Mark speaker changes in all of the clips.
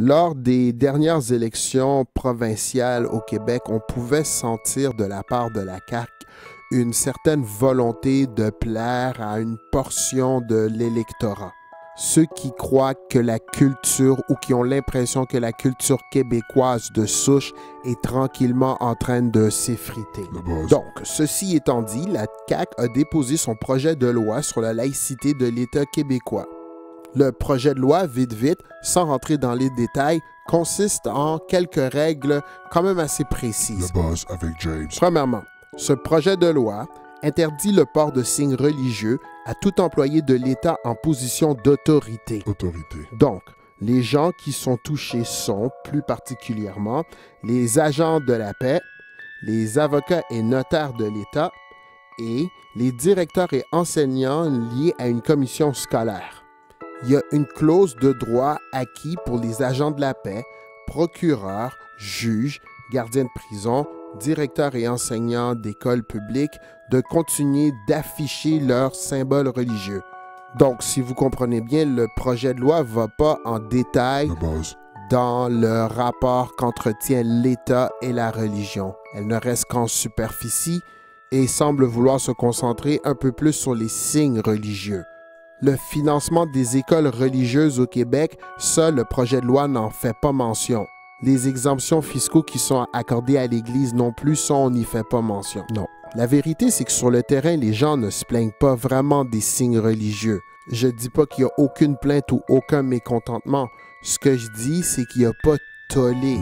Speaker 1: Lors des dernières élections provinciales au Québec, on pouvait sentir de la part de la CAQ une certaine volonté de plaire à une portion de l'électorat. Ceux qui croient que la culture ou qui ont l'impression que la culture québécoise de souche est tranquillement en train de s'effriter. Donc, ceci étant dit, la CAQ a déposé son projet de loi sur la laïcité de l'État québécois. Le projet de loi, vite, sans rentrer dans les détails, consiste en quelques règles quand même assez précises.
Speaker 2: Le Buzz avec James.
Speaker 1: Premièrement, ce projet de loi interdit le port de signes religieux à tout employé de l'État en position d'autorité. Donc, les gens qui sont touchés sont, plus particulièrement, les agents de la paix, les avocats et notaires de l'État et les directeurs et enseignants liés à une commission scolaire. Il y a une clause de droit acquis pour les agents de la paix, procureurs, juges, gardiens de prison, directeurs et enseignants d'écoles publiques de continuer d'afficher leurs symboles religieux. Donc, si vous comprenez bien, le projet de loi ne va pas en détail dans le rapport qu'entretient l'État et la religion. Elle ne reste qu'en superficie et semble vouloir se concentrer un peu plus sur les signes religieux. Le financement des écoles religieuses au Québec, ça, le projet de loi n'en fait pas mention. Les exemptions fiscaux qui sont accordées à l'Église non plus, ça, on n'y fait pas mention. Non. La vérité, c'est que sur le terrain, les gens ne se plaignent pas vraiment des signes religieux. Je ne dis pas qu'il n'y a aucune plainte ou aucun mécontentement. Ce que je dis, c'est qu'il n'y a pas de tollé.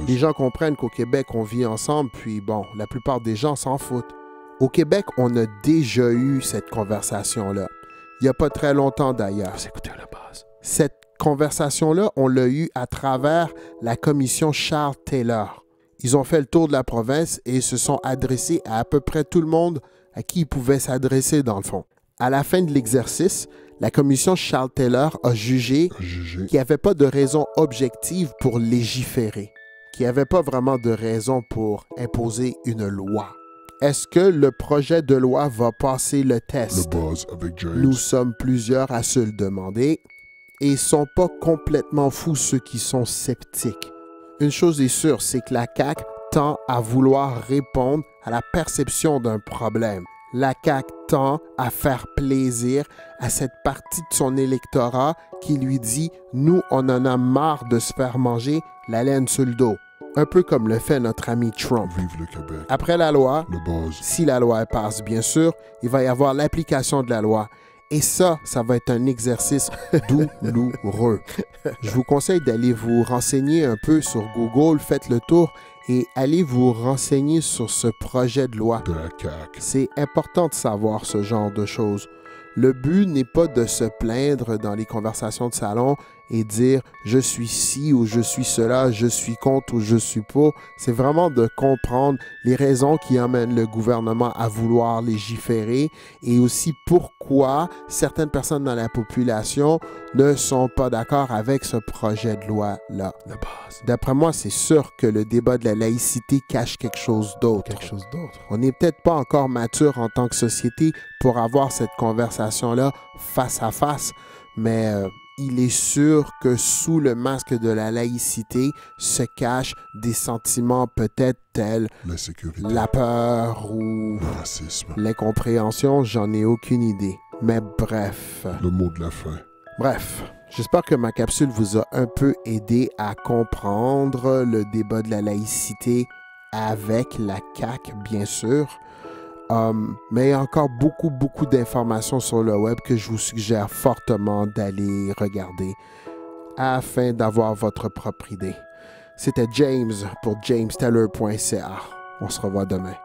Speaker 1: Les gens comprennent qu'au Québec, on vit ensemble, puis bon, la plupart des gens s'en foutent. Au Québec, on a déjà eu cette conversation-là. Il n'y a pas très longtemps d'ailleurs. Cette conversation-là, on l'a eue à travers la commission Charles Taylor. Ils ont fait le tour de la province et se sont adressés à peu près tout le monde à qui ils pouvaient s'adresser dans le fond. À la fin de l'exercice, la commission Charles Taylor a jugé qu'il n'y avait pas de raison objective pour légiférer, qu'il n'y avait pas vraiment de raison pour imposer une loi. Est-ce que le projet de loi va passer le test?
Speaker 2: Le Buzz avec James.
Speaker 1: Nous sommes plusieurs à se le demander et ils ne sont pas complètement fous ceux qui sont sceptiques. Une chose est sûre, c'est que la CAQ tend à vouloir répondre à la perception d'un problème. La CAQ tend à faire plaisir à cette partie de son électorat qui lui dit « Nous, on en a marre de se faire manger la laine sur le dos ». Un peu comme le fait notre ami Trump.
Speaker 2: Vive le Québec.
Speaker 1: Après la loi,
Speaker 2: Le Buzz.
Speaker 1: si la loi passe, bien sûr, il va y avoir l'application de la loi. Et ça va être un exercice douloureux. Je vous conseille d'aller vous renseigner un peu sur Google, faites le tour et allez vous renseigner sur ce projet de loi.
Speaker 2: De la CAQ.
Speaker 1: C'est important de savoir ce genre de choses. Le but n'est pas de se plaindre dans les conversations de salon et dire « je suis ci » ou « je suis cela »,« je suis contre » ou « je suis pas ». C'est vraiment de comprendre les raisons qui amènent le gouvernement à vouloir légiférer et aussi pourquoi certaines personnes dans la population ne sont pas d'accord avec ce projet de loi-là. D'après moi, c'est sûr que le débat de la laïcité cache quelque chose d'autre. On n'est peut-être pas encore mature en tant que société pour avoir cette conversation-là face à face, mais il est sûr que sous le masque de la laïcité se cachent des sentiments peut-être tels la peur ou
Speaker 2: le racisme,
Speaker 1: l'incompréhension, j'en ai aucune idée. Mais bref.
Speaker 2: Le mot de la fin.
Speaker 1: Bref, j'espère que ma capsule vous a un peu aidé à comprendre le débat de la laïcité avec la CAQ, bien sûr. Mais il y a encore beaucoup d'informations sur le web que je vous suggère fortement d'aller regarder afin d'avoir votre propre idée. C'était James pour jamestaylor.ca. On se revoit demain.